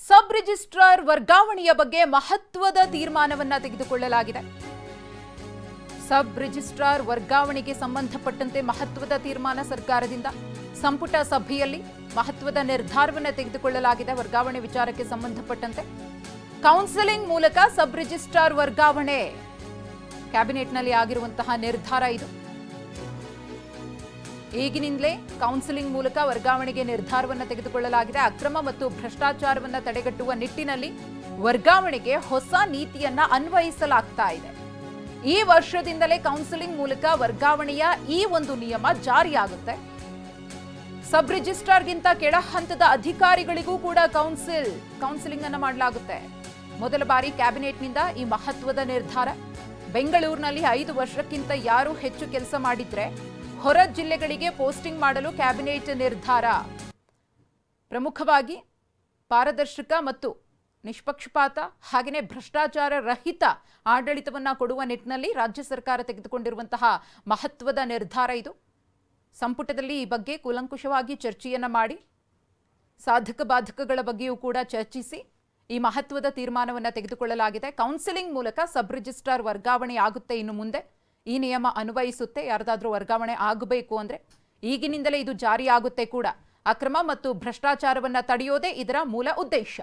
Sub registrar ವರ್ಗಾವಣೆಯ ಬಗ್ಗೆ ಮಹತ್ವದ ತೀರ್ಮಾನವನ್ನ ತೆಗೆದುಕೊಳ್ಳಲಾಗಿದೆ. ಸಬ್ ರಿಜಿಸ್ಟ್ರಾರ್ ವರ್ಗಾವಣೆಗೆ ಸಂಬಂಧಪಟ್ಟಂತೆ ಮಹತ್ವದ ತೀರ್ಮಾನ ಸರ್ಕಾರದಿಂದ ಸಂಪುಟ ಸಭೆಯಲ್ಲಿ ಮಹತ್ವದ ನಿರ್ಧಾರವನ್ನು ತೆಗೆದುಕೊಳ್ಳಲಾಗಿದೆ. ವರ್ಗಾವಣೆ ವಿಚಾರಕ್ಕೆ ಸಂಬಂಧಪಟ್ಟಂತೆ ಕೌನ್ಸೆಲಿಂಗ್ ಮೂಲಕ ಸಬ್ ರಿಜಿಸ್ಟ್ರಾರ್ ವರ್ಗಾವಣೆ ಕ್ಯಾಬಿನೆಟ್ನಲ್ಲಿ ಆಗಿರುವಂತಹ ನಿರ್ಧಾರ ಇದು. ಈಗಿನಿಂದಲೇ ಕೌನ್ಸೆಲಿಂಗ್ ಮೂಲಕ ವರ್ಗಾವಣೆಗೆ ನಿರ್ಧಾರವನ್ನು ತೆಗೆದುಕೊಳ್ಳಲಾಗಿದೆ. ಅಕ್ರಮ ಮತ್ತು ಭ್ರಷ್ಟಾಚಾರವನ್ನು ತಡೆಗಟ್ಟುವ ನಿಟ್ಟಿನಲ್ಲಿ ವರ್ಗಾವಣೆಗೆ ಹೊಸ ನೀತಿಯನ್ನ ಅನ್ವಯಿಸಲಾಗ್ತಾ ಇದೆ. ಈ ವರ್ಷದಿಂದಲೇ ಕೌನ್ಸೆಲಿಂಗ್ ಮೂಲಕ ವರ್ಗಾವಣೆಯ ಈ ಒಂದು ನಿಯಮ ಜಾರಿಯಾಗುತ್ತೆ. ಸಬ್ ರಿಜಿಸ್ಟ್ರಾರ್ಗಿಂತ ಕೆಳ ಹಂತದ ಅಧಿಕಾರಿಗಳಿಗೂ ಕೂಡ ಕೌನ್ಸೆಲಿಂಗ್ ಅನ್ನು ಮಾಡಲಾಗುತ್ತೆ. ಮೊದಲ ಬಾರಿ ಕ್ಯಾಬಿನೆಟ್ನಿಂದ ಈ ಮಹತ್ವದ ನಿರ್ಧಾರ. ಬೆಂಗಳೂರಿನಲ್ಲಿ 5 ವರ್ಷಕ್ಕಿಂತ ಯಾರು ಹೆಚ್ಚು ಕೆಲಸ ಮಾಡಿದ್ರೆ ಹೊರ ಜಿಲ್ಲೆಗಳಿಗೆ ಪೋಸ್ಟಿಂಗ್ ಮಾಡಲು ಕ್ಯಾಬಿನೆಟ್ ನಿರ್ಧಾರ. ಪ್ರಮುಖವಾಗಿ ಪಾರದರ್ಶಕ ಮತ್ತು ನಿಷ್ಪಕ್ಷಪಾತ ಹಾಗೆಯೇ ಭ್ರಷ್ಟಾಚಾರ ರಹಿತ ಆಡಳಿತವನ್ನ ಕೊಡುವ ನಿಟ್ಟಿನಲ್ಲಿ ರಾಜ್ಯ ಸರ್ಕಾರ ತೆಗೆದುಕೊಂಡಿರುವಂತಹ ಮಹತ್ವದ ನಿರ್ಧಾರ ಇದು. ಸಂಪುಟದಲ್ಲಿ ಈ ಬಗ್ಗೆ ಕೂಲಂಕುಷವಾಗಿ ಚರ್ಚೆಯನ್ನ ಮಾಡಿ ಸಾಧಕ ಬಾಧಕಗಳ ಬಗ್ಗೆಯೂ ಕೂಡ ಚರ್ಚಿಸಿ ಈ ಮಹತ್ವದ ತೀರ್ಮಾನವನ್ನು ತೆಗೆದುಕೊಳ್ಳಲಾಗಿದೆ. ಕೌನ್ಸೆಲಿಂಗ್ ಮೂಲಕ ಸಬ್ ರಿಜಿಸ್ಟ್ರಾರ್ ವರ್ಗಾವಣೆ ಆಗುತ್ತೆ. ಇನ್ನು ಮುಂದೆ ಈ ನಿಯಮ ಅನ್ವಯಿಸುತ್ತೆ. ಯಾರದಾದ್ರೂ ವರ್ಗಾವಣೆ ಆಗಬೇಕು ಅಂದ್ರೆ ಈಗಿನಿಂದಲೇ ಇದು ಜಾರಿಯಾಗುತ್ತೆ ಕೂಡ. ಅಕ್ರಮ ಮತ್ತು ಭ್ರಷ್ಟಾಚಾರವನ್ನು ತಡೆಯೋದೇ ಇದರ ಮೂಲ ಉದ್ದೇಶ.